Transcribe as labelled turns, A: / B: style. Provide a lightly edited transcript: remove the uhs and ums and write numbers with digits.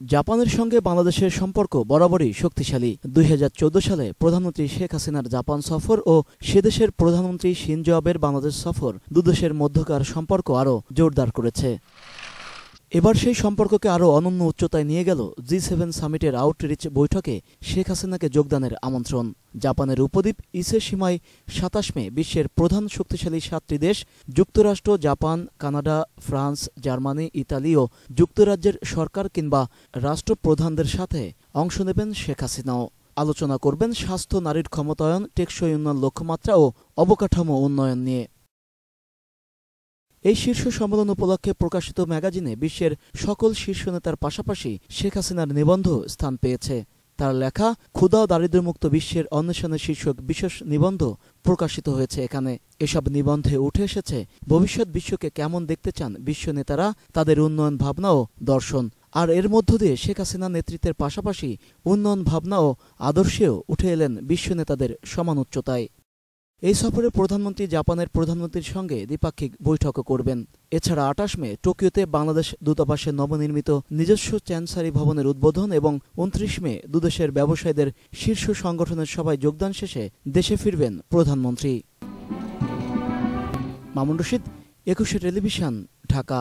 A: জাপানের সঙ্গে বাংলাদেশের সম্পর্ক বরাবরই শক্তিশালী। 2014 সালে প্রধানমন্ত্রী শেখ হাসিনার জাপান সফর ও সেদেশের প্রধানমন্ত্রী শিনজো আবের বাংলাদেশ সফর দুদেশের মধ্যকার সম্পর্ক আরও জোরদার করেছে। এবার সেই সম্পর্ককে আরও অনন্য উচ্চতায় নিয়ে গেল G7 সামিটের আউটরিচ বৈঠকে শেখ হাসিনাকে যোগদানের আমন্ত্রণ। জাপানের উপদ্বীপ ইসে সীমায় 27 মে বিশ্বের প্রধান শক্তিশালী 7টি দেশ যুক্তরাষ্ট্র, জাপান, কানাডা, ফ্রান্স, জার্মানি, ইতালি ও যুক্তরাজ্যের সরকার কিংবা রাষ্ট্রপ্রধানদের সাথে অংশ নেবেন শেখ হাসিনাও। আলোচনা করবেন স্বাস্থ্য, নারীর ক্ষমতায়ন, টেকসই উন্নয়ন লক্ষ্যমাত্রা ও অবকাঠামো উন্নয়ন নিয়ে। এই শীর্ষ সম্মেলন উপলক্ষে প্রকাশিত ম্যাগাজিনে বিশ্বের সকল শীর্ষ নেতার পাশাপাশি শেখ হাসিনার নিবন্ধ স্থান পেয়েছে। তার লেখা ক্ষুধা ও দারিদ্র্যমুক্ত বিশ্বের অন্বেষণে শীর্ষক বিশেষ নিবন্ধ প্রকাশিত হয়েছে এখানে। এসব নিবন্ধে উঠে এসেছে ভবিষ্যৎ বিশ্বকে কেমন দেখতে চান বিশ্ব নেতারা, তাদের উন্নয়ন ভাবনা ও দর্শন। আর এর মধ্য দিয়ে শেখ হাসিনার নেতৃত্বের পাশাপাশি উন্নয়ন ভাবনা ও আদর্শেও উঠে এলেন বিশ্ব নেতাদের সমান উচ্চতায়। এই সফরে প্রধানমন্ত্রী জাপানের প্রধানমন্ত্রীর সঙ্গে দ্বিপাক্ষিক বৈঠকও করবেন। এছাড়া 28 মে টোকিওতে বাংলাদেশ দূতাবাসের নবনির্মিত নিজস্ব চ্যান্সারি ভবনের উদ্বোধন এবং 29 মে দুদেশের ব্যবসায়ীদের শীর্ষ সংগঠনের সভায় যোগদান শেষে দেশে ফিরবেন প্রধানমন্ত্রী। মামুন রশিদ, 21 টেলিভিশন, ঢাকা।